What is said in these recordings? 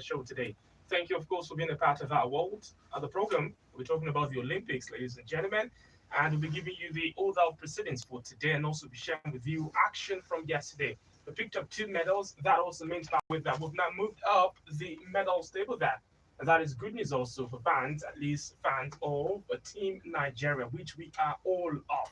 show today. Thank you, of course, for being a part of our world. The program, we're talking about the Olympics, ladies and gentlemen, and we'll be giving you the overall proceedings for today and also be sharing with you action from yesterday. We picked up two medals. That also means, by the way, that we've now moved up the medals table there. And that is good news also for fans, at least fans of Team Nigeria, which we are all of.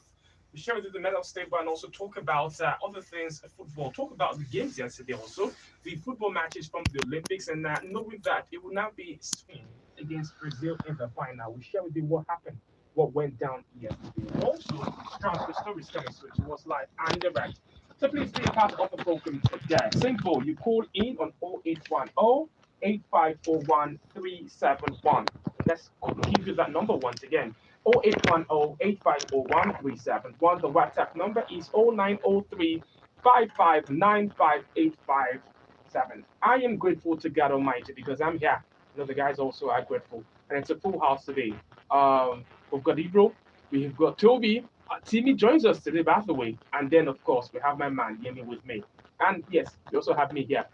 We share with you the medal table and also talk about other things, football, talk about the games yesterday also the football matches from the Olympics, and knowing that it will now be Spain against Brazil in the final. We share with you what happened, what went down yesterday. Also, transfer stories coming soon to us live and direct. So please be a part of the program today. Simple, you call in on 0810 8541 371. Let's give you that number once again. 0810 8541 371. The WhatsApp number is 0903 5595857. I am grateful to God Almighty because I'm here. You know, the guys also are grateful. And it's a full house today. We've got Ibro, we've got Toby. Timmy joins us today, by the way. And then, of course, we have my man, Yemi, with me. And yes, we also have me here,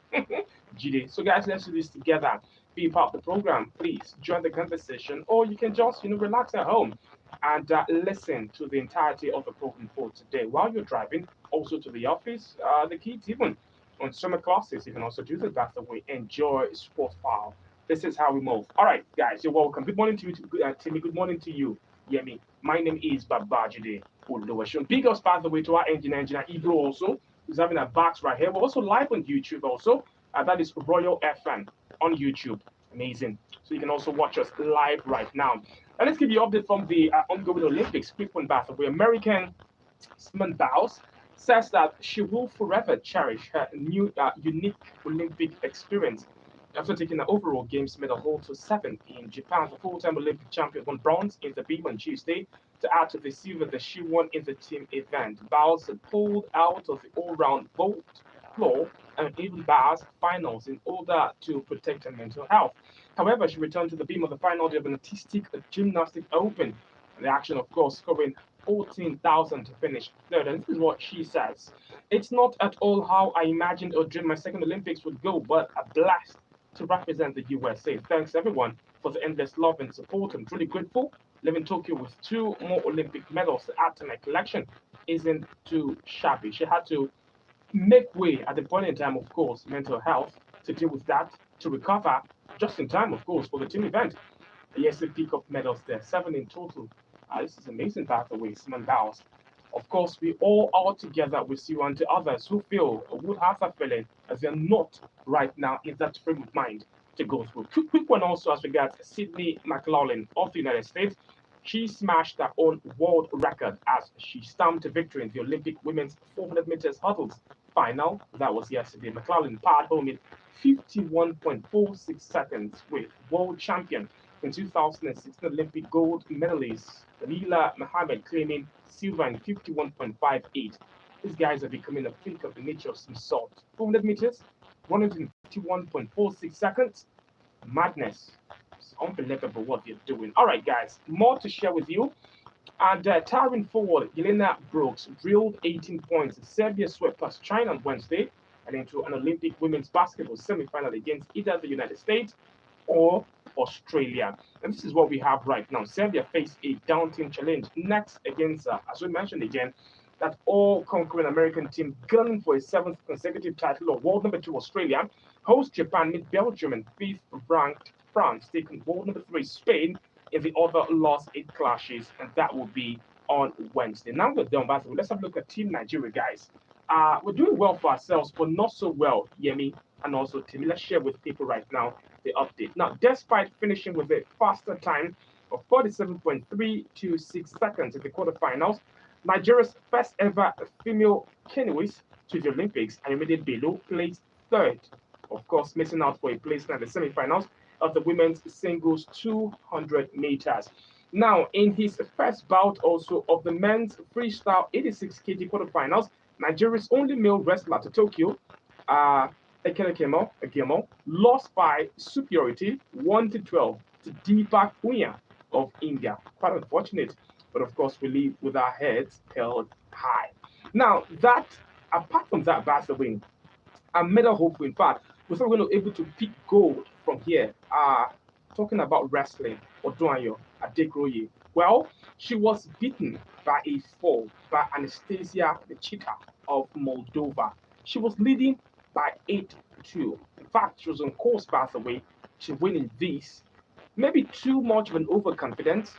GD. So, guys, let's do this together. Be part of the program. Please join the conversation, or you can just, relax at home and listen to the entirety of the program for today while you're driving, also to the office, the kids, even on summer classes. You can also do that. That's the way. Enjoy sports file. This is how we move. All right, guys, you're welcome. Good morning to you, Timmy. Good morning to you, Yemi. My name is Babajide Oluwashun. Big ups, by the way, to our engineer Ibro also, who's having a box right here. We're also live on YouTube also. That is Royal FM on YouTube. Amazing. So you can also watch us live right now. And let's give you an update from the ongoing Olympics. Quick one, by the way. American Simone Biles says that she will forever cherish her new unique Olympic experience after taking the overall games medal hold to seventh in Japan. The full-time Olympic champion won bronze in the beam on Tuesday to add to the silver that she won in the team event. Biles pulled out of the all-round vault floor and even bars finals in order to protect her mental health. However, she returned to the beam of the final day of an artistic gymnastic open. The action, of course, scoring 14,000 to finish third. And this is what she says. It's not at all how I imagined or dreamed my second Olympics would go, but a blast to represent the USA. Thanks everyone for the endless love and support. I'm truly grateful. Living Tokyo with two more Olympic medals to add to my collection isn't too shabby. She had to make way at the point in time, of course, mental health to deal with that, to recover just in time, of course, for the team event. Yes, they pick up medals there, seven in total. This is amazing, by the way, Simon Biles. Of course, we all are together with you and to others who feel or would have that feeling as they're not right now in that frame of mind to go through. Quick one also as regards Sydney McLaughlin of the United States. She smashed her own world record as she stamped a victory in the Olympic women's 400 meters hurdles final. That was yesterday. McLaughlin powered home in 51.46 seconds with world champion in 2016 Olympic gold medalist Leela Mohammed claiming silver in 51.58. These guys are becoming a freak of the nature of some sort. 400 meters, 151.46 seconds. Madness. It's unbelievable what they're doing. All right, guys, more to share with you. And towering forward, Yelena Brooks drilled 18 points. Serbia swept past China on Wednesday and into an Olympic women's basketball semi-final against either the United States or Australia. And this is what we have right now. Serbia face a daunting challenge next against, as we mentioned again, that all-conquering American team gunning for a seventh consecutive title of world number two Australia. Host Japan meet Belgium and fifth-ranked France taking world number three Spain in the other last eight clashes, and that will be on Wednesday. Now we're done, by the way. Let's have a look at Team Nigeria, guys. We're doing well for ourselves, but not so well, Yemi and also Timmy. Let's share with people right now the update. Now, despite finishing with a faster time of 47.326 seconds in the quarterfinals, Nigeria's first ever female canoeist to the Olympics, Ayomide Bello, placed third. Of course, missing out for a place in the semifinals of the women's singles 200 meters. Now, in his first bout also of the men's freestyle 86 kg quarterfinals, Nigeria's only male wrestler to Tokyo, Ekele Kemo, lost by superiority 1 to 12 to Deepak Punya of India. Quite unfortunate, but of course, we live with our heads held high. Now, that apart from that, by the way, a medal hopeful. In fact, we're still going to able to pick gold from here. Talking about wrestling, Odunayo Adegroye. Well, she was beaten by a fall by Anastasia, the cheetah of Moldova. She was leading by 8-2. In fact, she was on course, by the way, to winning this. Maybe too much of an overconfidence,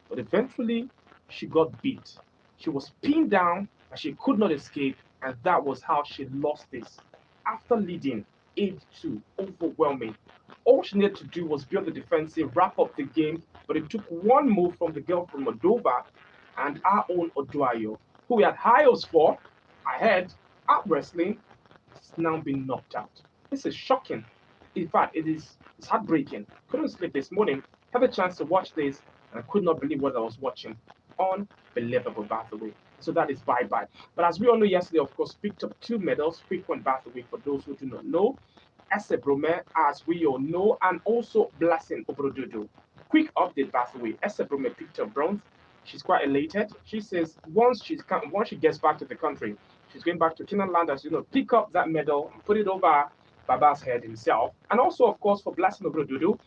but eventually she got beat. She was pinned down and she could not escape, and that was how she lost this. After leading 8-2, overwhelming. All she needed to do was be on the defensive, wrap up the game, but it took one move from the girl from Moldova and our own Oduayo, who we had high hopes for, ahead, out wrestling, has now been knocked out. This is shocking. In fact, it's heartbreaking. Couldn't sleep this morning. Had a chance to watch this, and I could not believe what I was watching. Unbelievable, by the way. So that is bye bye. But as we all know, yesterday, of course, picked up two medals, quick one, by the way, for those who do not know. Ese Brome, as we all know, and also Blessing Obrododo. Quick update, by the way. Ese Brome picked up bronze. She's quite elated. She says once she gets back to the country, she's going back to Land as you know, pick up that medal and put it over Baba's head himself. And also, of course, for Blessing Obrododo,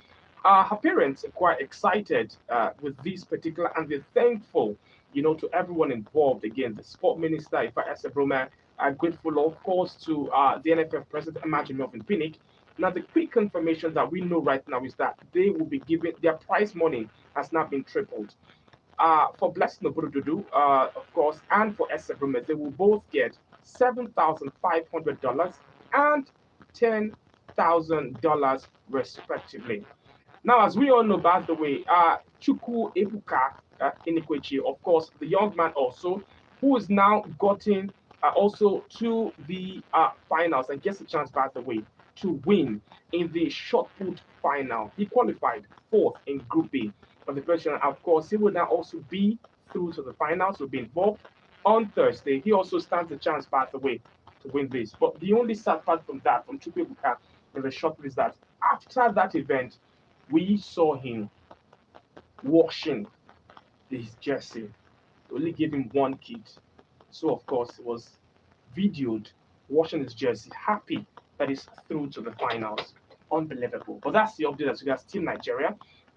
her parents are quite excited with this particular, and they're thankful, to everyone involved. Again, the sport minister, Ifa Esebroma, are grateful, of course, to the NFF president, Imagine Melvin Pinnick. Now, the quick confirmation that we know right now is that they will be given their prize money has now been tripled. For Blessing Obododo, of course, and for Esebroma, they will both get $7,500 and $10,000 respectively. Now, as we all know, by the way, Chuku Ebuka Inikwechi, of course, the young man also, who is now gotten also to the finals and gets a chance, by the way, to win in the shot put final. He qualified fourth in Group B of the question. Of course, he will now also be through to the finals, will be involved on Thursday. He also stands a chance, by the way, to win this. But the only sad part from that, from Chuku Ebuka, in the shot put is that after that event, we saw him washing his jersey. They only gave him one kit. So, of course, he was videoed washing his jersey, happy that he's through to the finals. Unbelievable. But that's the update as regards Team Nigeria.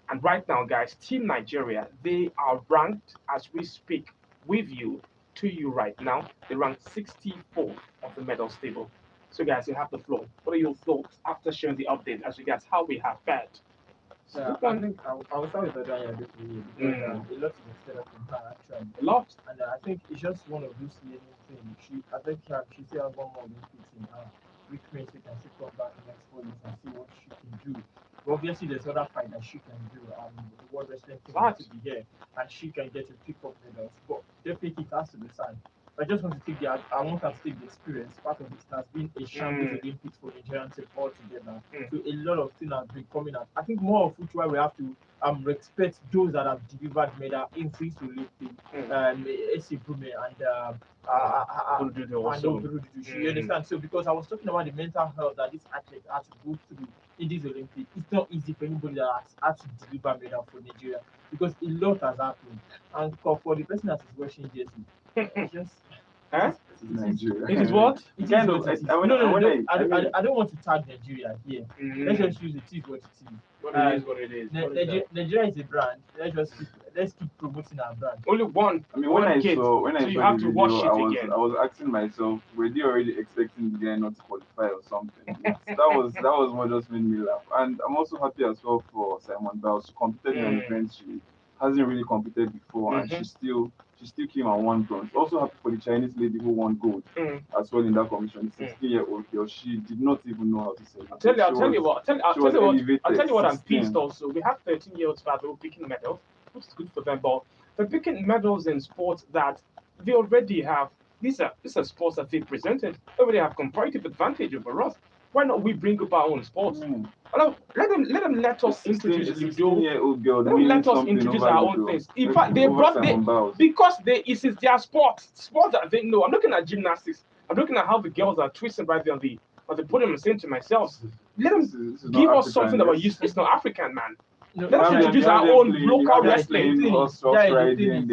And right now, guys, Team Nigeria, they are ranked as we speak with you, to you right now. They rank 64th on the medals table. So, guys, you have the floor. What are your thoughts after sharing the update as regards how we have fared? Yeah, I think I will start with Odanya this way because a lot is expected from her actually. A lot. And I think it's just one of those learning things. I think she still has one more Olympics in her, which means we can still come back in the next 4 years and see what she can do. But obviously, there's other fight that she can do. The World Wrestling Team has to be here, and she can get to pick up medals. But definitely, it has to be signed. I just want to take I want her to take the experience. Part of it has been a shambles Olympics for Nigerian team altogether. So a lot of things have been coming up. I think more of which why we have to respect those that have delivered medal in this Olympics, AC Brume and Oburudu. You understand? So because I was talking about the mental health that this athlete has to go through in this Olympics, it's not easy for anybody that has had to deliver medal for Nigeria because a lot has happened. And for the person that is watching this, it's just Huh? Nigeria. It is what? it is Kind what of, it is. I- No, when- no, no, when no. I- I don't want to tag Nigeria here. Let's just use it is what it is. What it is, what it is. What is that? Nigeria is a brand. Let's keep promoting our brand. Only one. I mean, one when I kid. saw when I so you saw have the to video, watch it again. I was asking myself, were they already expecting the guy not to qualify or something? That was what just made me laugh. And I'm also happy as well for Simon Biles. She competed in an event she hasn't really competed before, and she still came and won bronze. Also happy for the Chinese lady who won gold as well in that competition. The 16-year-old girl, she did not even know how to say it. I'll tell you what. I'll tell you what. I'm 16. pissed also. We have 13-year-olds that are picking medals, which is good for them. But they're picking medals in sports that they already have. These are sports that they presented. They already have comparative advantage over us. Why not we bring up our own sports? Let us introduce Ludo. 16-year-old girl Let winning us something introduce over our own Ludo. things. In fact, they Over brought Simon Biles. because it is their sport that they know. I'm looking at gymnastics. I'm looking at how the girls are twisting right there on the podium and saying to myself, let them This is give not us something that we're African, used to. It's not African, man. No, Let us You have introduce them our own playing- local you have them wrestling. playing horse Yeah, the riding, thing is,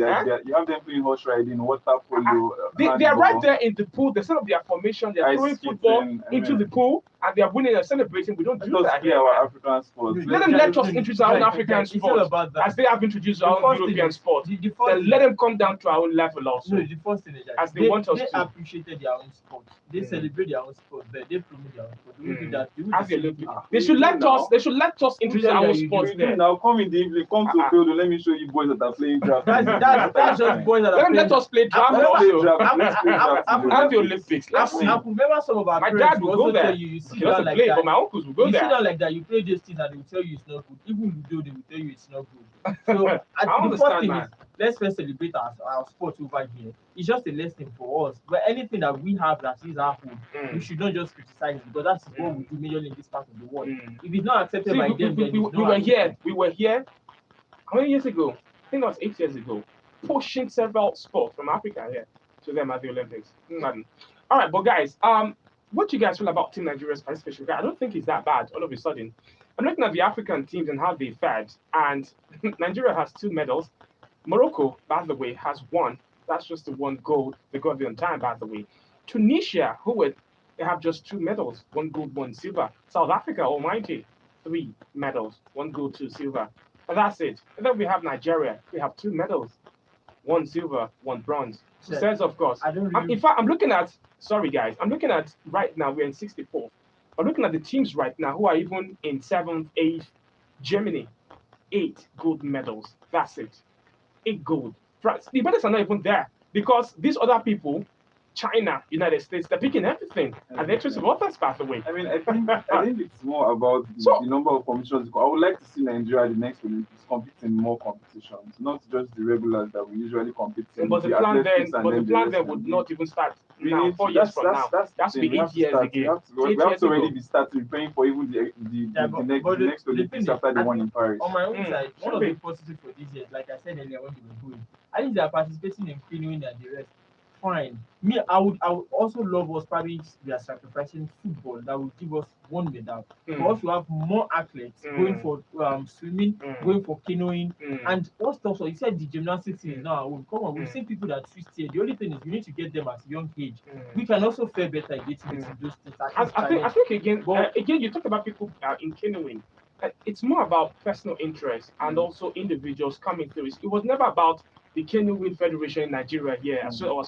you have them playing horse riding, water polo, They are handball, right there in the pool. They set up their formation. They're ice throwing football skating, into the pool. and they are winning and celebrating. We don't do Let us that play here, our man. African sports. Let them let us introduce our own African It's all sport about that. as they have introduced The our own first thing European is- sport. The first Then thing- let them come down to our own level also. No, the first thing is that As they want us they to. appreciated their own sport. They Mm. celebrate their own sport, but they promote their own sport. They will do Mm. that. They will As do the the Olympic, same thing. they should let now. us. They should let us introduce tell our you own that you sports We do there. now. Come in the evening. Come to field. Let me show you boys that are playing draft. That's just boys that Let are them let playing. us play draft remember- Let's play also. draft. Let's play draft. I- in the And the Olympics. Olympics. Let's see. I could remember some of our My parents dad will will go also there. tell you sit He doesn't down like play, that. but my uncles will go You sit there. down like that, you play these things and they will tell you it's not good. Even you do, they will tell you it's not good. So I the first understand, thing man. is let's first celebrate our sport over here. It's just a lesson for us. But anything that we have that is our own, we Mm. should not just criticize it because that's what we do majorly in this part of the world. Mm. If it's not accepted See, by we, them, then it's we not were accepted. here. We were here. How many years ago? I think that was 8 years ago. Pushing several sports from Africa here to them at the Olympics. All right, but guys, what do you guys feel about Team Nigeria's participation? I don't think it's that bad. All of a sudden, I'm looking at the African teams and how they fared, and Nigeria has 2 medals. Morocco, by the way, has 1. That's just the 1 gold they got the on time, by the way. Tunisia, they have just 2 medals, 1 gold, 1 silver. South Africa, almighty, 3 medals, 1 gold, 2 silver. And that's it. And then we have Nigeria. We have 2 medals, 1 silver, 1 bronze. So Yeah. says, of course. I don't really. In fact, I'm looking at, sorry guys, I'm looking at right now, we're in 64th. I'm looking at the teams right now who are even in 7th, 8th. Germany, 8 gold medals. That's it. 8 gold. France, the medals are not even there because these other people, China, United States, they're picking everything. And the expensive authors, by the way. I mean, I think it's more about the number of competitions. I would like to see Nigeria at the next Olympics compete in more competitions, not just the regulars that we usually compete in. But the plan then, athletics and but the then plan rest then of would the not league. even start We now. need 4 to- years that's- from that's- now. that's the That's to thing. be We have 8 to years start. again. We have to, 8 we have years to already ago. be starting praying for even the Yeah, but next the Olympics thing is, after the I one think in Paris. on my own Mm, side, one should of be. the positives for this year, like I said earlier when they were going, I think they are participating in canoeing and the rest. Fine. Me, I would also love us probably we are sacrificing football that will give us 1 medal. Mm. For us to have more athletes going for swimming, going for canoeing, and what's also you said the gymnastics thing is now our own. Come on, we've seen people that twist here. The only thing is we need to get them at a young age. We can also fare better in getting into those things. I think again, again, you talk about people in canoeing. It's more about personal interest and also individuals coming through. It was never about the Canoeing Federation in Nigeria here so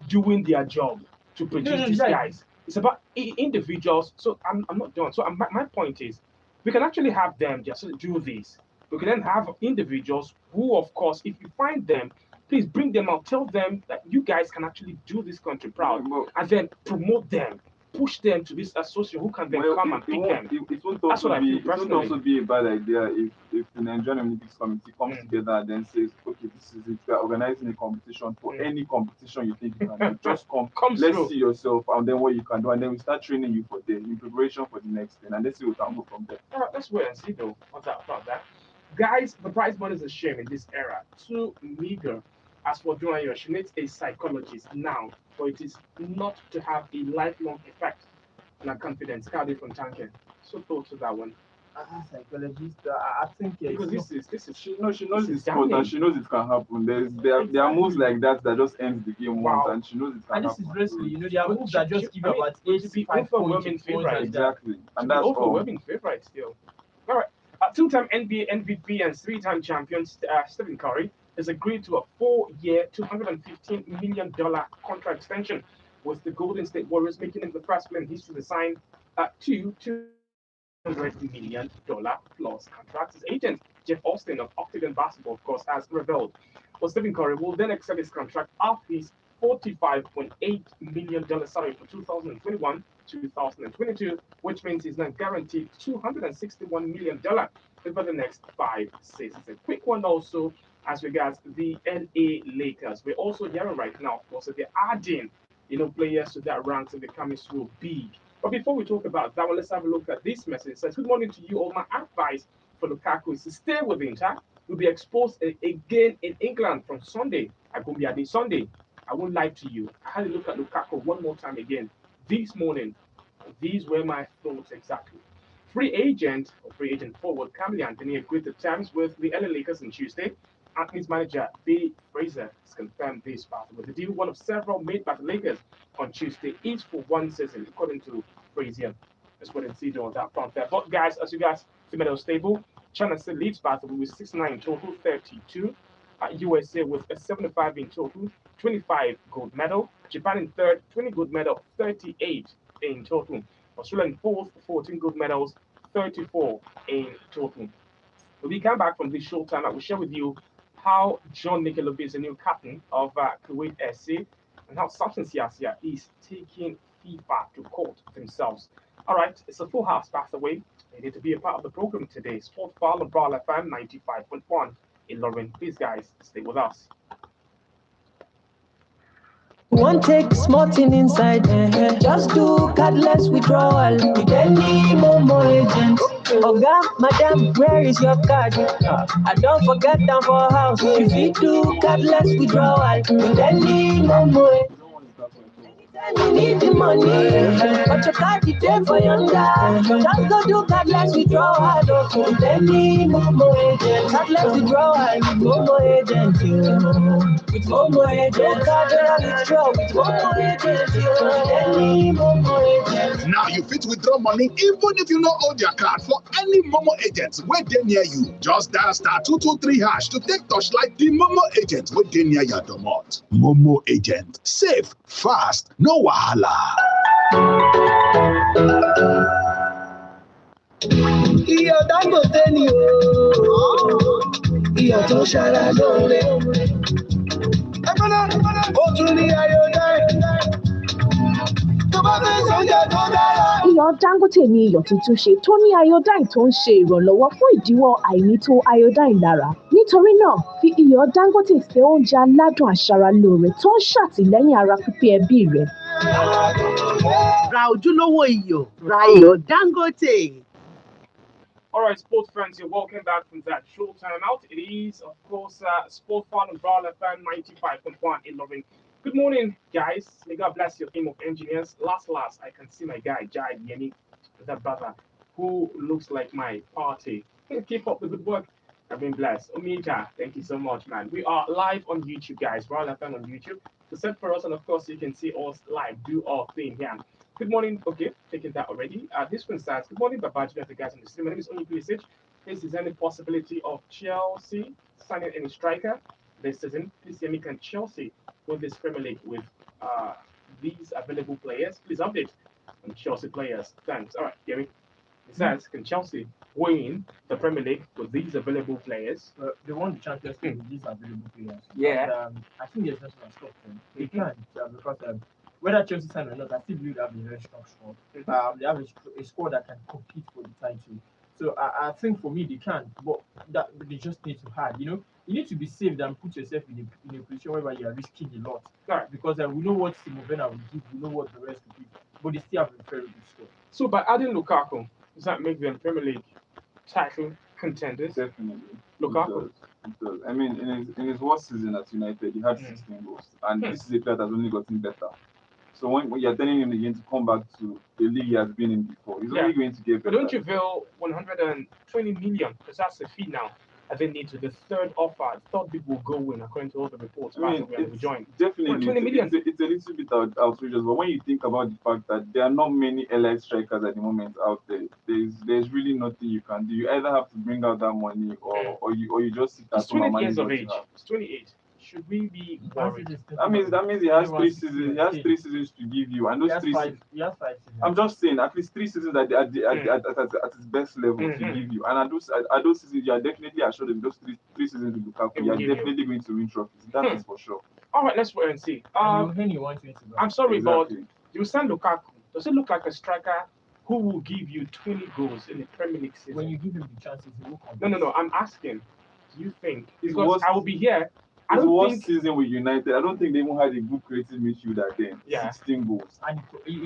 doing their job to produce these guys. It's about individuals. So I'm not done. So my point is, we can actually have them just do this. We can then have individuals who, of course, if you find them, please bring them out. Tell them that you guys can actually do this country proud, and then promote them, push them to this association who can then come and pick them. It won't That's what also I be. feel It won't personally. also be a bad idea if the Nigerian Olympics Committee comes together and then says, okay, this is it. We are organizing a competition for any competition you think you can do. Just come. Let's through. see yourself and then what you can do, and then we start training you for them in preparation for the next thing, and let's see what we can go from there. All right, let's wait and see though. What's that about that? Guys, the prize money is a shame in this era. Too meager. As for Joanna, she needs a psychologist now, for it is not to have a lifelong effect on her confidence. Cardi from Tanken. So thoughts to that one. Psychologist, I think Because this is She knows this the is sport damning. and she knows it can happen. There are moves like that just ends the game once, Wow. and she knows it can and this happen. is wrestling, you know, there are moves that just give I mean, about would it be 8 5 overwhelming points favourite? like that. Exactly, and to be that's all. overwhelming favorite still. All right. 2-time NBA MVP and 3-time champion Stephen Curry has agreed to a 4-year, $215 million contract extension with the Golden State Warriors, making him the first player in history to sign $200 million plus contract. His agent, Jeff Austin of Octagon Basketball, of course, has revealed. Well, Stephen Curry will then accept his contract after his $45.8 million salary for 2021-2022, which means he's now guaranteed $261 million over the next 5 seasons. A quick one also as regards the LA Lakers. We're also hearing right now, of course, that they're adding, players to that ranks and becoming so big. But before we talk about that one, let's have a look at this message. It says, good morning to you all. My advice for Lukaku is to stay with Inter. Will be exposed again in England from Sunday. I'm going to be at this Sunday. I won't lie to you. I had a look at Lukaku one more time again this morning. These were my thoughts exactly. Free agent forward Camille Anthony agreed to terms with the LA Lakers on Tuesday. Anthony's manager, B. Fraser, has confirmed this part. With the deal, one of several made by the Lakers on Tuesday, each for 1 season, according to Frazier. Let's wait and see on that front there. But guys, as you guys see medal stable, China still leads by the way with 69 in total, 32. USA with a 75 in total, 25 gold medal. Japan in third, 20 gold medal, 38 in total. Australia in fourth, 14 gold medals, 34 in total. When we come back from this short time, I will share with you how John Nicolobi is a new captain of Kuwait SC and how Samson Siasia is taking FIFA to court themselves. All right, it's a full house, by the way. You need to be a part of the program today. Sport File on Brawl FM 95.1 in Ilorn. Please, guys, stay with us. One take smart in inside, just do cardless withdrawal with any Momo agent. Oga, madam, where is your card? I don't forget them for house. If you do cardless withdrawal with any Momo agent. You need the money, but your card is there for your dad. Just go do cardless withdrawal with any Momo agent. Cardless withdrawal with Momo agent. With Momo agent, cardless withdrawal with Momo agent. Any Momo agent. Now you fit withdraw money even if you no hold your card for any Momo agent wey dey near you. Just dial *223# to take touchlight the Momo agent wey dey near your domot. Momo agent, safe, fast, no wahala. Iyọ̀ Dangote ni o, iyọ̀ tó ṣara lóore. Ó tún ní iodine, tó bá fẹ́ sọ́jà tó dára. Iyọ̀ Dangote ni iyọ̀ tuntun ṣe tó ní iodine tó ń ṣe ìrànlọ́wọ́ fún ìdíwọ́ àìnító iodine lára. Nítorí náà, fi iyọ̀ Dangote ṣe oúnjẹ aládùn aṣaralóore tó ń ṣàtìlẹ́yìn ara pípé ẹbí rẹ. Ra ojúlówó iyọ̀, ra iyọ̀ Dangote. All right, sports fans, you're welcome back from that short time out. It is, of course, Sport Fun on Brawl FM 95.1 in Ilorn. Good morning, guys. May God bless your team of engineers. Last, I can see my guy, Jai Yemi, that brother, who looks like my party. Keep up the good work. I've been blessed. Omita, thank you so much, man. We are live on YouTube, guys. Brawl FM on YouTube. So search for us, and of course, you can see us live, do our thing here. Good morning. Okay, taking that already. This one says, good morning, Babaji, and the guys on the stream. My name is Only Pulisic. Is there any possibility of Chelsea signing any striker this season? Please hear me. Can Chelsea win this Premier League with these available players? Please update on Chelsea players. Thanks. All right, hear me. It says, can Chelsea win the Premier League with these available players? They won the Champions League with these available players. Yeah. And, I think there's nothing that stops them. They can, because whether Chelsea sign or not, I still believe they have a very strong squad. They have a squad that can compete for the title. So I think for me they can, but they just need to hard. You need to be safe and put yourself in a position where you are risking a lot. Right. Because we know what Simovena will give, we know what the rest will give, but they still have a very good squad. So by adding Lukaku, does that make them Premier League title contenders? Definitely. Lukaku. It does. I mean, in his worst season at United, he had 16 goals, and this is a player that's only gotten better. So when you're telling him again to come back to the league he has been in before, he's only going to get better. But don't you feel 120 million, because that's the fee now, I think need to the third offer, third big will go in according to all the reports. I mean, we joined. Definitely, 20 million. It's a little bit outrageous, but when you think about the fact that there are not many elite strikers at the moment out there, there's really nothing you can do. You either have to bring out that money or you just sit at home and 20 manage years of what you age. have. It's 28. Should we be worried? That means he has 3 seasons. He has 3 seasons to give you, and those He has 3 5 seasons. I'm just saying, at least 3 seasons at his best level to give you, and at those seasons, you are definitely assured that those three seasons with Lukaku, you are definitely going to win trophies. That is for sure. All right, let's wait and see. I'm sorry, but you send Lukaku. Does it look like a striker who will give you 20 goals in the Premier League season? When you give him the chances, he will come. No. I'm asking. Do you think? Because I will be here. I His don't worst think season with United, I don't think they even had a good creative midfielder then. Yeah. 16 goals. And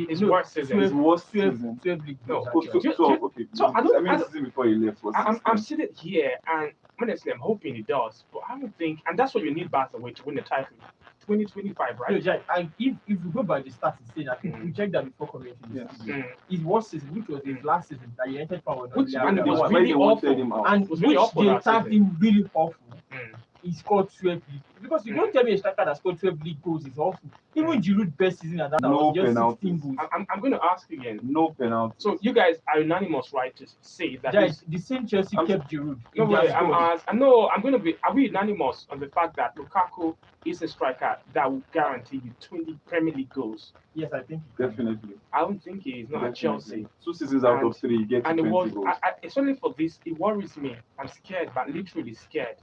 his worst season. His worst season. 12 league No, goals, actually. Okay. So I don't- season before he left was I'm sitting here, and honestly, I'm hoping he does. But I don't think, and that's what you need, by the way, to win the title. 2025, right? No, Jack, if you go by the stats, I think we checked that before coming into this season. His worst season, which was his last season, that United fan was not Which- really and it happy was about. really Why they wanted awful. him out. And It was really which awful they that tagged season. him really awful. Mm. He scored 12. Because you don't tell me a striker that scored 12 league goals is awful. Even Giroud best season at that No was just 16 penalties. goals. I'm going to ask you again. No penalty. So you guys are unanimous, right, to say that Guys, the same Chelsea kept Giroud. no in their way. squad. I'm going to be. Are we unanimous on the fact that Lukaku is a striker that will guarantee you 20 Premier League goals? Yes, I think he can. Definitely. I don't think he is not at Definitely. Chelsea. 2 seasons out And- of 3, he gets And 20 it was, goals. especially for this, it worries me. I'm scared, but literally scared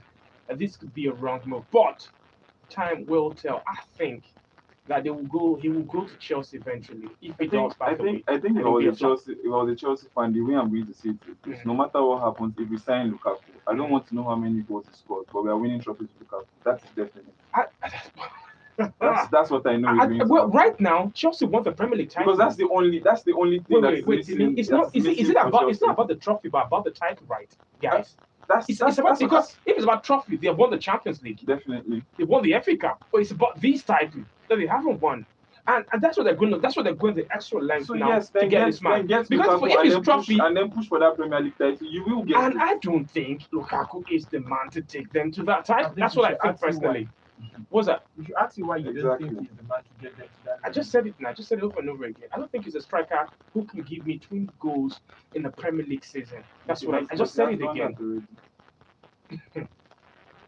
that this could be a wrong move. But time will tell. I think that he will go to Chelsea eventually. If he does, by the way. I think if I it'll was be a a flop. Chelsea, if I was a Chelsea fan, the way I'm going to see it is this: no matter what happens, if we sign Lukaku, I don't want to know how many goals he scored, but we are winning trophies with Lukaku. That's definite. That's what I know is going to well, happen. right now, Chelsea won the Premier League title. Because that's the only thing that's Wait. missing. It's that's not. Is missing it for about? It's Chelsea. not about the trophy, but about the title, right, guys? It's about That's because if it's about trophy, they have won the Champions League. definitely. They won the FA Cup, but it's about these titles that they haven't won. And that's what they're going to. That's what they're going the extra length So now yes, to then get get this man. Because Because if it's trophy, and then push for that Premier League title, you will get. and it. I don't think Lukaku is the man to take them to that title. think That's you what I should think ask you personally. What's that? We should ask you why you don't Exactly. think he's the man to get them to that. I just said it now. I just said it over and over again. I don't think he's a striker who can give me 20 goals in the Premier League season. That's what I just said it again.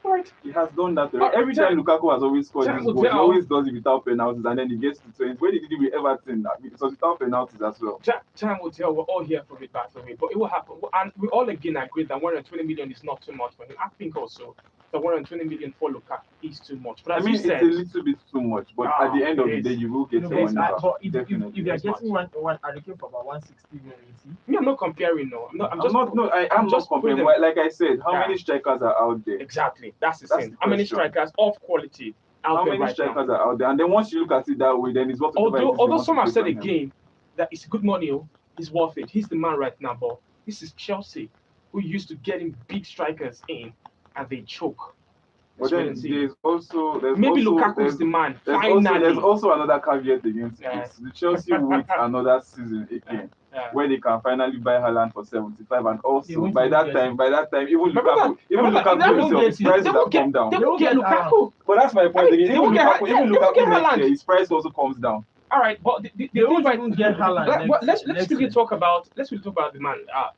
Right. He has done that already. Every time Lukaku has always scored his goal, he always does it without penalties, and then he gets to 20. When he did it with Everton, it was without penalties as well. Time will tell. We're all here for it, by the way. But it will happen. And we all again agree that 120 million is not too much for him. I think also that 120 million for Lukaku is too much. But as I mean, you said, it's a little bit too much, but at the end of the day, you will get No, your money back. but if Definitely. you're That's getting one, are looking for about 160 million, you see? me, I'm not comparing. No, I'm just I'm just not comparing. putting them- Like I said, how Yeah. many strikers are out there? exactly. That's the That's thing. the How many question. strikers of quality out How there many right now? strikers are out there? And then once you look at it that way, then it's what. Although some have said again that it's good money, it's worth it. He's the man right now, but this is Chelsea, who used to getting big strikers in and they choke. But Let's wait then and see. there's Maybe also, Lukaku is the man. there's Finally. also another caveat against Yeah. this. The Chelsea wait another season again, where they can finally buy Haaland for 75, and They also won't by that get time, even Remember Lukaku that- himself, get his it. prices They have will come down. They will get Lukaku. But that's my point I mean, again. they Even will get Lukaku, they will Lukaku get next Haaland. year, his price also comes down. All right, but the They thing won't right even get Haaland let's next quickly year. talk about the man,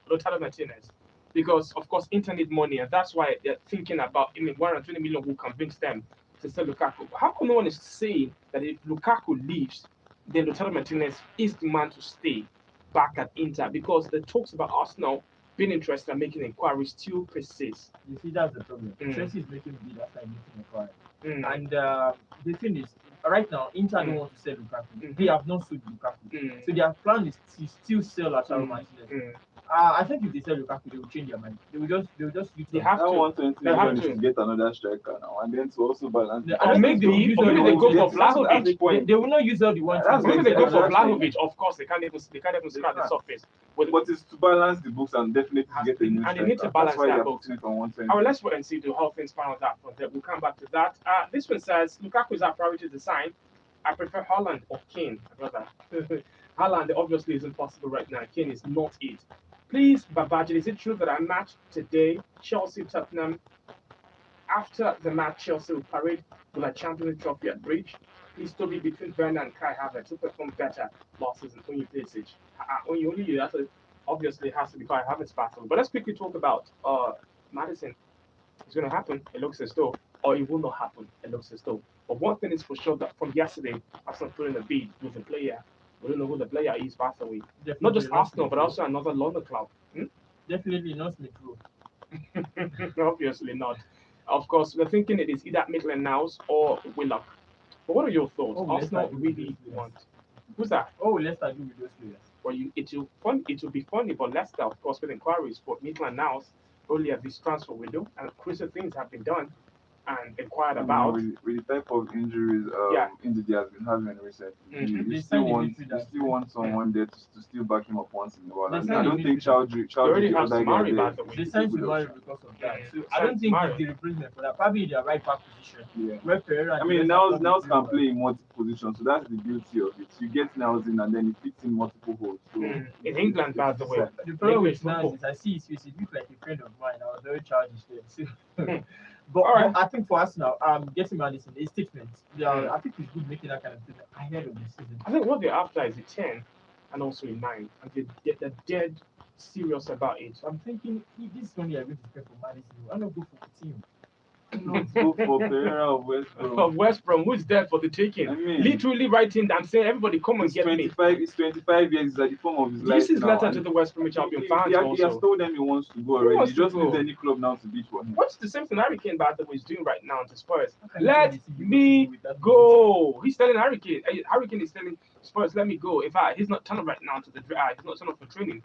Lautaro Martinez, because of course Inter need money, and that's why they're thinking about 120 million will convince them to sell Lukaku. How come no one is saying that if Lukaku leaves, then Lautaro Martinez is the man to stay back at Inter? Because the talks about Arsenal being interested in making inquiries still persist. You see, that's the problem. Mm. Chelsea is making bid after making inquiry. Mm. And the thing is, right now, Inter don't Mm. want to sell Lukaku. Mhm. They have not sold Lukaku. Mm. So their plan is to still sell Lautaro Mm. Martinez. Mm. I think if they sell Lukaku, they will change their mind. They will just use They him. have That to. 120 They have million to. should get another striker now, and then to also balance. I Or don't maybe think they will use all they the go ones. for That's the Vlahovic. point. They will not use all the ones. That's Maybe what they go for That's right. Vlahovic. Of course, they can't even scratch the surface. But it's to balance the books and definitely to get a new And they need to striker. balance That's why that they're book. putting it on 120. All right, let's wait and see how things pan out that front. We'll come back to that. This one says Lukaku is our priority to sign. I prefer Haaland or Kane, brother. Haaland obviously is impossible right now. Kane is not it. Please, Babajid, is it true that I matched today Chelsea Tottenham? After the match, Chelsea will parade with a Champions League trophy at Bridge. Please, Toby, between Werner and Kai Havertz, who performed better last season when you play Sage? Only you, that's obviously it has to be Kai Havertz battle. But let's quickly talk about Madison. It's going to happen, it looks as though, or it will not happen, it looks as though. But one thing is for sure that from yesterday, Arsenal put in a bid with the player. We don't know who the player is, by the way. Not just Arsenal, but also another London club. Definitely not Smith Rowe. Obviously not. Of course, we're thinking it is either Maitland-Niles or Willock. But what are your thoughts? Oh, Arsenal Leicester do really with those want. Who's that? Oh, Leicester do with those players. Well, it will be funny, but Leicester, of course, with inquiries for Maitland-Niles earlier this transfer window, and crucial things have been done and inquired about. With the type of injuries Indy has been having recently, Mhm. you still want someone there to still back him up once in a while. They And signed I don't a think midfielder. Chowdhury They already have the other guy Samari, by there. the way. They signed Sumari because of that. So I Signed don't think Sumari. it's the replacement for that. Probably their right back position. Yeah. Where Pereira. I mean, Niles can play in multiple positions, so that's the beauty of it. You get Niles in, and then he fits in multiple holes. So In England, by the way. The problem English with Niles football. is I see his face. He looks like a friend of mine. I was very childish there. So, But, All right. but I think for us now, getting Madison, a statement. Yeah, Mm. I think it's good making that kind of statement ahead of the season. I think what they're after is a 10 and also a 9. And they're dead serious about it. So I'm thinking, if this is only going to spend for Madison, why not go for a team? Let's go for Pereira of West Brom. Of West Brom, who's there for the taking? I mean, literally writing down, saying, everybody come and He's get me. 25. He's 25 years. He's at the form of his life This is now. letter and to the West Bromwich Albion he, fans he has also. told them he wants to go He already. wants He to just needs go. any club now to beat for him. What's the same thing Harry Kane, by the way, is doing right now to Spurs? How can you Let say this? You me go with that go. He's telling Harry Kane. Harry Kane is telling Spurs, let me go. In fact, he's not turning up right now to the he's not turning up for training.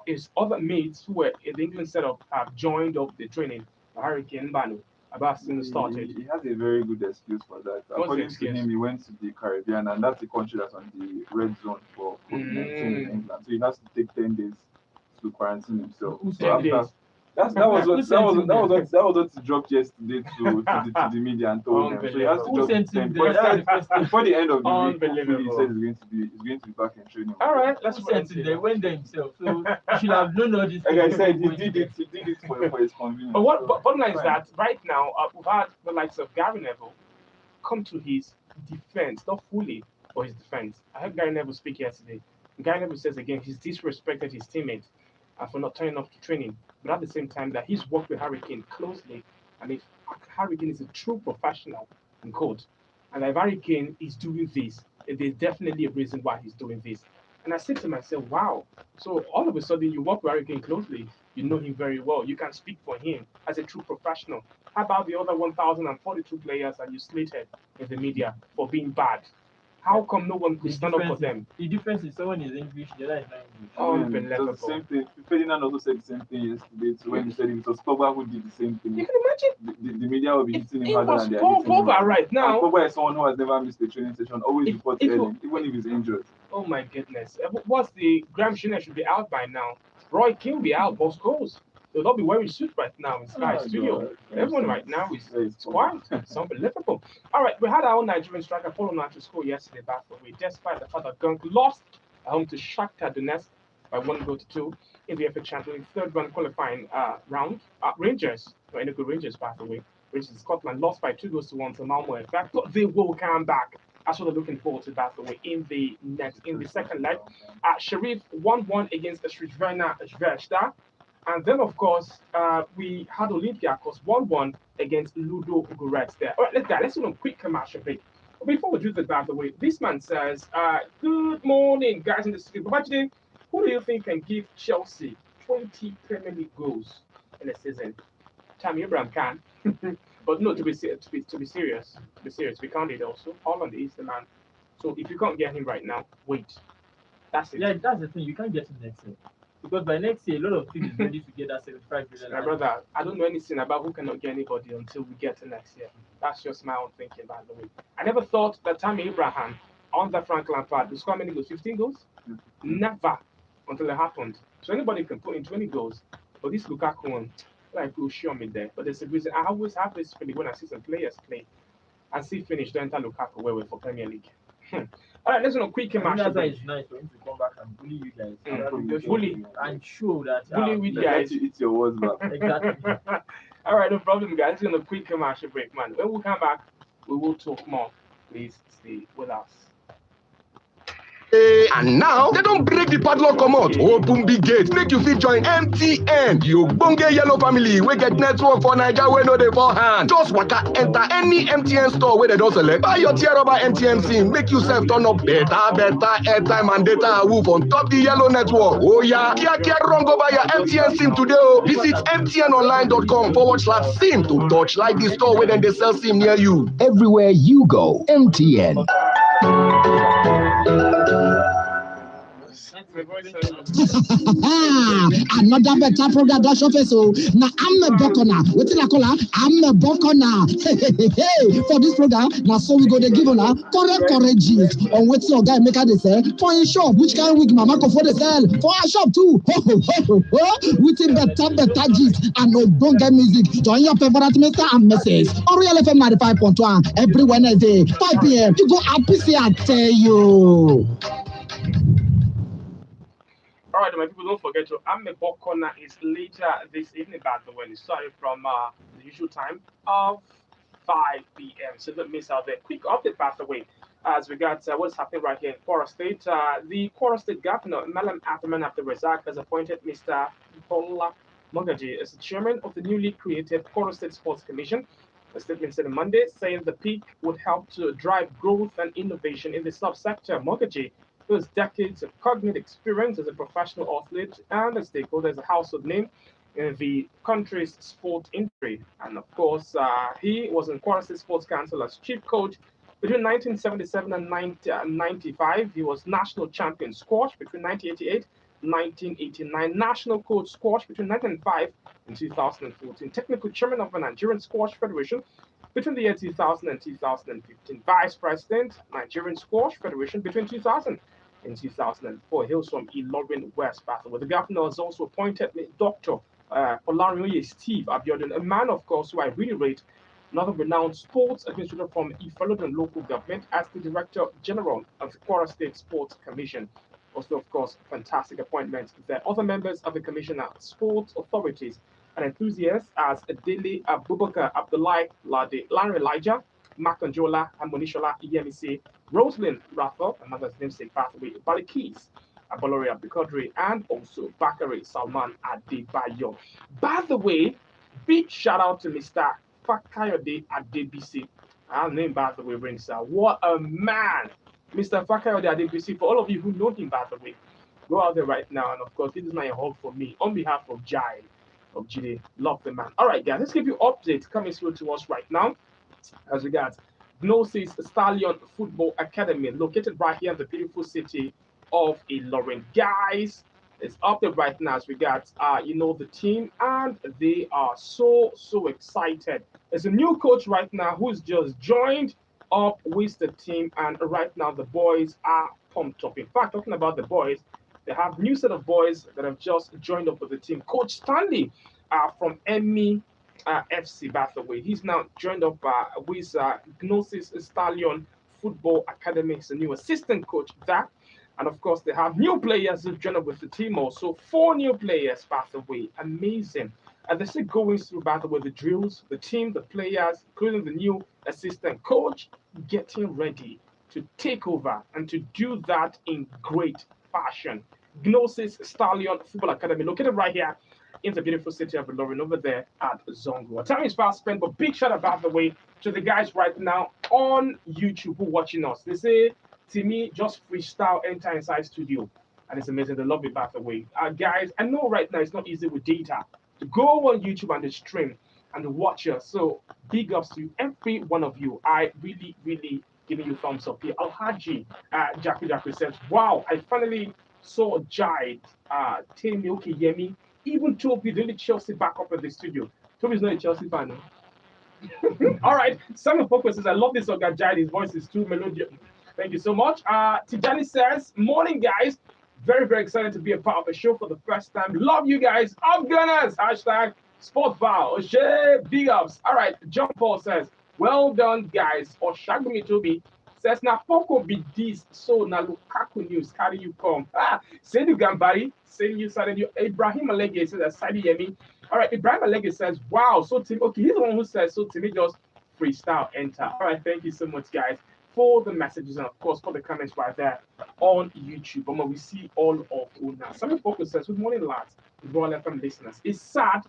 His other mates who were in the England setup have joined up the training. Harry Kane, Banu, about since started. He has a very good excuse for that. What's the According to excuse? him, he went to the Caribbean, and that's a country that's on the red zone for COVID-19 in England. So he has to take 10 days to quarantine himself. Who So 10 after days? that was Who what sent him he dropped yesterday to the media and told them. So he has to Who drop sent him 10 there? That's the first thing. before the end of the week. Hopefully, he Unbelievable. said he's going to be back in training. All right, let's Who wait and sent see. him there? Went there himself. So he should have known all this. Like I said, he did it for his convenience. But what So, bottom line is fine. that right now we've had the likes of Gary Neville come to his defense, not fully, but his defense. I heard Gary Neville speak yesterday. Gary Neville says again he's disrespected his teammates for not turning up to training, but at the same time that he's worked with Harry Kane closely, and if Harry Kane is a true professional and coach, and if Harry Kane is doing this, there's definitely a reason why he's doing this. And I said to myself, wow. So all of a sudden you work with Harry Kane closely, you know him very well, you can speak for him as a true professional. How about the other 1,042 players that you slated in the media for being bad? How come no one could stand up for them? The difference is someone is English, the other is not English. Unbelievable. It's the same thing. Ferdinand also said the same thing yesterday. So when he said it was Pogba who did the same thing. You can imagine The media will be hitting it him harder was than they're Paul hitting him. Pogba right And now. Pogba is someone who has never missed a training session, always If- reports if early, you- even if he's injured. Oh my goodness. What's the Graham Shinner should be out by now. Roy King will be out, boss goes. They'll not be wearing suits right now in Sky Oh, Studio. God. Everyone right now is Very quiet. It's unbelievable. All right, we had our own Nigerian striker Paulo to score yesterday back the way, despite the fact that Gunk lost at home to Shakhtar Donetsk by 1-2 in the FA Champions League third round qualifying round. Rangers, or Enugu Rangers, by the way, Rangers in Scotland lost by 2-1 to Malmo. In fact, but they will come back. That's what I'm looking forward to, by the way, in the second leg. Sharif 1-1 against the Srijvena Zvezda. And then, of course, we had Olympiacos 1-1 against Ludo Goretz there. All right, let's do a quick commercial break. But before we do that, by the way, this man says, good morning, guys in the studio. But actually, who do you think can give Chelsea 20 Premier League goals in a season? Tammy Abraham can. But no, to be serious, we can't it also. Holland is the man. So if you can't get him right now, wait. That's it. Yeah, that's the thing. You can't get him next year. Because by next year, a lot of teams is ready to get that 75 million. My brother, I don't know anything about who cannot get anybody until we get to next year. That's just my own thinking, by the way. I never thought that Tammy Abraham under Frank Lampard would score how many goals? 15 goals? Never until it happened. So anybody can put in 20 goals. But this Lukaku one, like, will show me there. But there's a reason. I always have this feeling when I see some players play and see finish to enter Lukaku way for Premier League. All right, let's do a quick I mean, commercial that's why break. it's nice for him to come back and bully you guys. Bully. And show that. Bully with Let guys. you eat your words back. Exactly. All right, no problem, guys. It's gonna quick commercial break, man. When we come back, we will talk more. Please stay with us. And now they don't break the padlock comot. Open big gate, make you fit join MTN. You ogbonge yellow family we get network for Naija wey no dey fall hand. Just waka enter any MTN store where they don select. Buy your tier rubber MTN SIM, make you sef turn up better airtime and data awoof on top the yellow network. Oh yeah, kia run go buy your MTN SIM today o. Visit mtnonline.com/sim to touch like the store where dem dey sell SIM near you. Everywhere you go, MTN. Another better program don show face o. Na I'm a Bokona. Wetin I call her? I'm a Bokona. Hey, for this program, na so we go dey give una correct gist on wetin oga Emeka dey sell for him shop. Which kind wig Mama Kofo dey sell for her shop too. With better gist and ogbonge music. Join your favorite Mr. and Mrs. on Real FM 95.1 every Wednesday 5 p.m. You go happy see I tell you. All right, my people, don't forget to Amebo Corner is later this evening, by the way. Sorry from the usual time of 5 p.m. So don't miss out there. Quick update, by the way, as regards what's happening right here in Kwara State. The Kwara State Governor, Malam Abdurrahman Abdulrazak, has appointed Mr. Bola Mogaji as the chairman of the newly created Kwara State Sports Commission. A statement said on Monday saying the peak would help to drive growth and innovation in the subsector. Mogaji, who has decades of cognitive experience as a professional athlete and a stakeholder as a household name in the country's sport industry. And of course, he was in Kwara State Sports Council as chief coach between 1977 and 1995. He was national champion squash between 1988 and 1989, national coach squash between 1995 and 2014, technical chairman of the Nigerian Squash Federation between the year 2000 and 2015, vice president, Nigerian Squash Federation between 2000 and 2004. Hails from Ilorn, West Bathurst. The governor has also appointed Dr. Olarinwoye Steve Abiodun, a man, of course, who I really rate, another renowned sports administrator from Ifelodun local government, as the Director General of the Kwara State Sports Commission. Also, of course, fantastic appointment. The other members of the commission are sports authorities and enthusiasts as Adele Abubakar Abdullahi Lade, Larry Elijah, Mark Anjola, Harmonishola Iyemisi, Rosalind Rathel, another namesake pathway, Balikis, Abolori Abdulkadri, and also Bakari Salman Adebayo. By the way, big shout out to Mr. Fakayode Adebisi. Our name, by the way, rings out. What a man! Mr. Fakayode Adebisi, for all of you who know him, by the way, go out there right now. And of course, this is not a hug for me. On behalf of Jai, of Jide, love the man. All right, guys, let's give you updates coming through to us right now as regards Gnosis Stallion Football Academy, located right here in the beautiful city of Ilorn. Guys, it's up there right now as regards the team, and they are so excited. There's a new coach right now who's just joined up with the team, and right now the boys are pumped up. In fact, talking about the boys, they have new set of boys that have just joined up with the team. Coach Stanley from Emmy FC, by the way, he's now joined up with Gnosis Stallion Football Academy. He's a new assistant coach there. And of course, they have new players who've joined up with the team also. 4 new players, by the way. Amazing. And they're still going through, by the way, the drills, the team, the players, including the new assistant coach, getting ready to take over and to do that in great fashion. Gnosis Stallion Football Academy, located right here in the beautiful city of Ilorn, over there at Zongo. Time is fast spent, but big shout out, by the way, to the guys right now on YouTube who are watching us. They say, Timmy, just freestyle, enter inside studio. And it's amazing. They love it, by the way. Guys, I know right now it's not easy with data to go on YouTube and the stream and the watch us. So big ups to every one of you. I really giving you thumbs up here. Alhaji Jaku says, wow, I finally saw Jide, Temi Okeyemi, even Toby, the only Chelsea back up at the studio. Toby's not a Chelsea fan. No? All right. Samuel Poko says, I love this Oga Jide. His voice is too melodious. Thank you so much. Tijani says, morning, guys. Very excited to be a part of the show for the first time. Love you guys. Up Gunners. Hashtag SportVow. Oshe, big ups. All right. John Paul says, well done, guys. Oshagumi Toby says, na Poko be this. So na Lukaku news. Carry you come. Sedu Gambari. Sedu you started you. Ibrahim Alege says, Sadi Yemi. All right. Ibrahim Alege says, wow. So Tim, okay, he's the one who says, so Timmy just freestyle enter. All right. Thank you so much, guys, for the messages and of course for the comments right there on YouTube. We see all of you now. Samuel Focus says, good morning, lads, Royal FM listeners. It's sad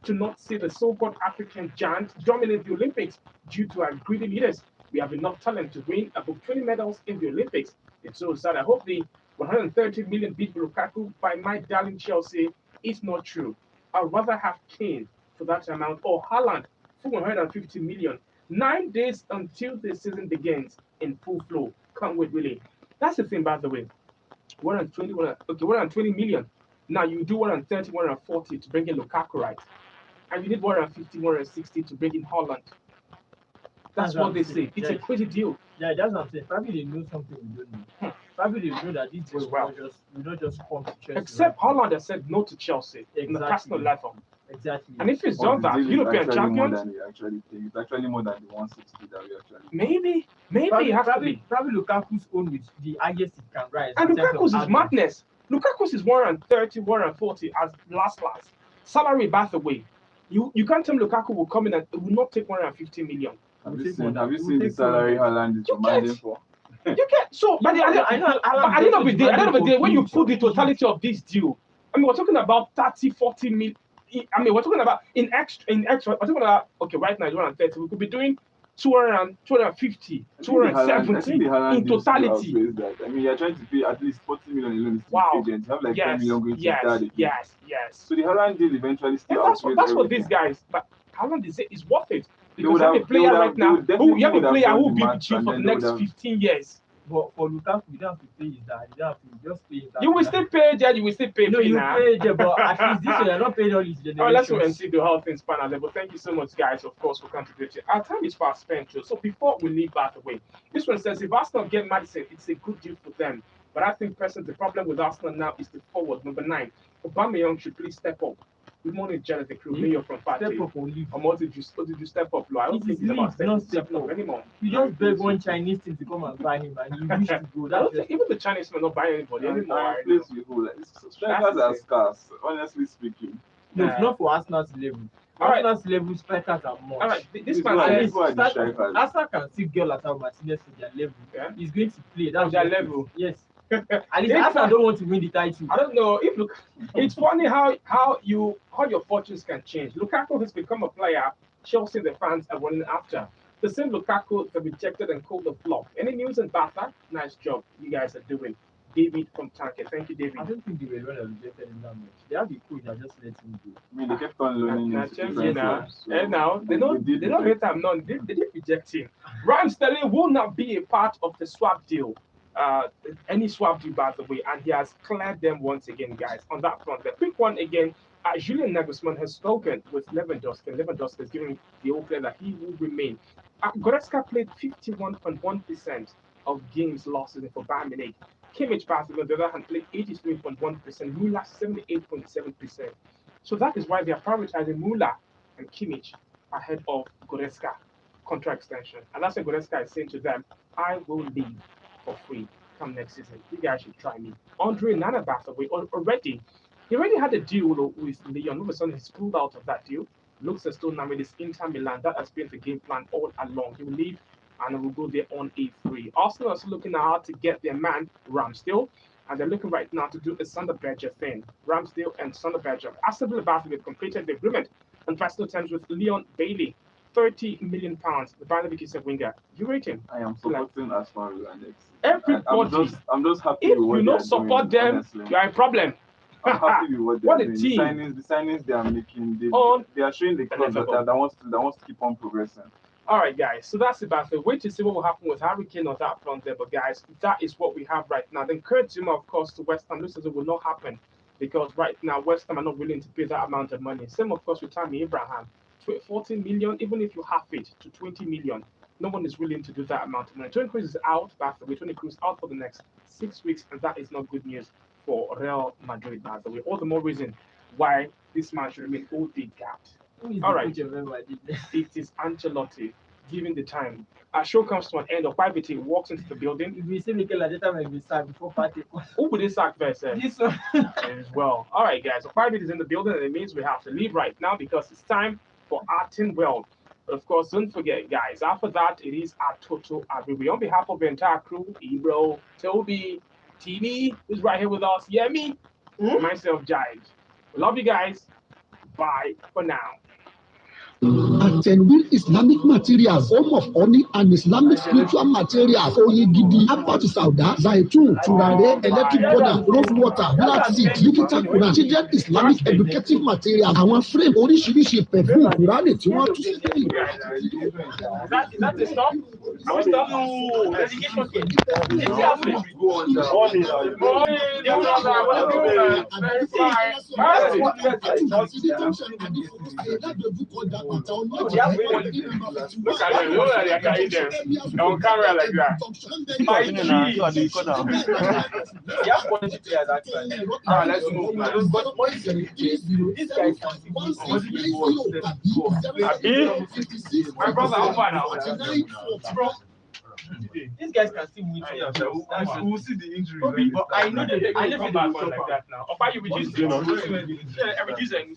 to not see the so-called African giant dominate the Olympics due to our greedy leaders. We have enough talent to win above 20 medals in the Olympics. It's so sad. I hope the 130 million bid for Lukaku by my darling Chelsea is not true. I'd rather have Kane for that amount or Haaland for 150 million. 9 days until the season begins in full flow. Can't wait, really. That's the thing, by the way. 120 million. Now you do 130, 140 to bring in Lukaku, right? And you need 150, 160 to bring in Haaland. That's what they say. It's a crazy deal. Yeah, that's what I'm saying. Probably they know something we don't know. Probably they know that this is we don't just come to Chelsea. Except Haaland has said no to Chelsea in the personal level. Exactly. And if he's done that, European champions. It's actually more than the 160 that we actually. Maybe probably Lukaku's own with the highest it can rise. And Lukaku's is madness. Lukaku's is 130, 140 as last. Salary, by the way. You can't tell me Lukaku will come in and it will not take 150 million. Have you seen the salary Haaland is demanding for? You can't. So, but at the end of the day, when you put the totality of this deal, I mean, we're talking about 30, 40 million. I mean, we're talking about in extra. We're talking about okay, right now it's 130. We could be doing 200, 250, 270 in totality. I mean, you're trying to pay at least 40 million alone. Wow. You have like 10 million going to that. Yes. So the Haaland deal eventually still that's what these guys. But Haaland is worth it because you have a player right now who you have a player who will be with you for the next 15 years. But for Lukaku, you don't have to pay his dad. You don't have to just pay his dad. You will still pay there. You will still pay. No, you pay there, but at least this way you're not paying all his generations. Oh, let's go and see the whole thing span level. Thank you so much, guys, of course, for contributing. Our time is fast spent, too. So before we leave that away, this one says if Arsenal get Madison, it's a good deal for them. But I think personally, the problem with Arsenal now is the forward, number 9. Aubameyang should please step up. Good morning, Jonathan Crew. Mayor from Party. Step up or leave. Or what did you step up, Lo? I don't think it's about stepping up anymore. You just beg one Chinese thing to come and buy him, and you wish to go. I don't think even the Chinese will not buy anybody anymore. Strikers are scarce, honestly speaking. No, it's not for Arsenal's level. Arsenal's level strikers are more. All right, this man Arsenal can still get Lautaro Martinez to their level. Yeah? He's going to play. That's their level. Yes. At least Arsenal don't want to win the title. I don't know if it's funny how your fortunes can change. Lukaku has become a player Chelsea the fans are running after. The same Lukaku that rejected and called a flop. Any news in Barca? Nice job you guys are doing. David from Tanke. Thank you, David. I don't think they were going to reject him that much. They have the coach that just let him go. I mean, they kept on learning. Now they don't let him know. They didn't reject him. Raheem Sterling will not be a part of the swap deal. Any swap deal, by the way, and he has cleared them once again, guys. On that front, the quick one again. Julian Nagelsmann has spoken with Lewandowski. Lewandowski has given the all clear that he will remain. Goretzka played 51.1% of games last season for Bayern Munich. Kimmich, by the other hand, played 83.1%. Müller 78.7%. So that is why they are prioritizing Müller and Kimmich ahead of Goretzka contract extension. And that's what Goretzka is saying to them: I will leave for free come next season. You guys should try me. Andre Nana, by the way, he already had a deal with Lyon. All of a sudden, he's pulled out of that deal. Looks as though now it is Inter Milan. That has been the game plan all along. He will leave and will go there on a free. Arsenal is looking at how to get their man Ramsdale, and they're looking right now to do a Sander Berger thing. Ramsdale and Sander Berger. Aston Villa have completed the agreement on personal terms with Leon Bailey. £30 million. The Bayern Munich is a winger. You rate him? I am supporting Aston Villa next. Everybody. I'm just happy if with what you don't support doing, them, honestly. you are a problem. I'm happy with what they're doing. Team. The signings they are making, they are showing the club that wants to keep on progressing. All right, guys. So that's about it. Wait to see what will happen with Harry Kane on that front there. But guys, that is what we have right now. Then Kurt Zuma, of course, to West Ham. Looks as it will not happen because right now West Ham are not willing to pay that amount of money. Same, of course, with Tammy Abraham. 14 million, even if you half it to 20 million, no one is willing to do that amount of money. Toni Kroos is out, by the way. Toni Kroos out for the next 6 weeks, and that is not good news for Real Madrid, by the way. All the more reason why this man should remain OD gapped. All right, it is Ancelotti. Given the time, our show comes to an end. Opivity walks into the building. If we see Mikel Arteta may be sacked before party. Who would they sack first? This one. As well. All right, guys. Opivity is in the building, and it means we have to leave right now because it's time for Artin Well. But of course, don't forget, guys, after that, it is our Toto Abibi. On behalf of the entire crew, Ebro, Toby, TV, who's right here with us, Yemi, myself, Jai. We love you guys. Bye for now. Atenwil Islamic Materials, home of honey and Islamic spiritual materials. Oyigidi, Abati Sauda, Zaitun, Turare, electric powder, rose water, black seed, digital Quran, children Islamic educative materials. Àwọn frame oríṣiríṣi perfume Quran tí wọ́n tún sí lẹ́yìn. Is that the stop? Are we stop? No. Dedication kit. Look at them. Look at them carrying them on camera like that. My G. You have quality players actually. Alright, let's move. This guy can see my brother, how far now? Bro. These guys can still win. We'll see the injury. But I know they come back on like that now. Or why you reduce it? Reducing.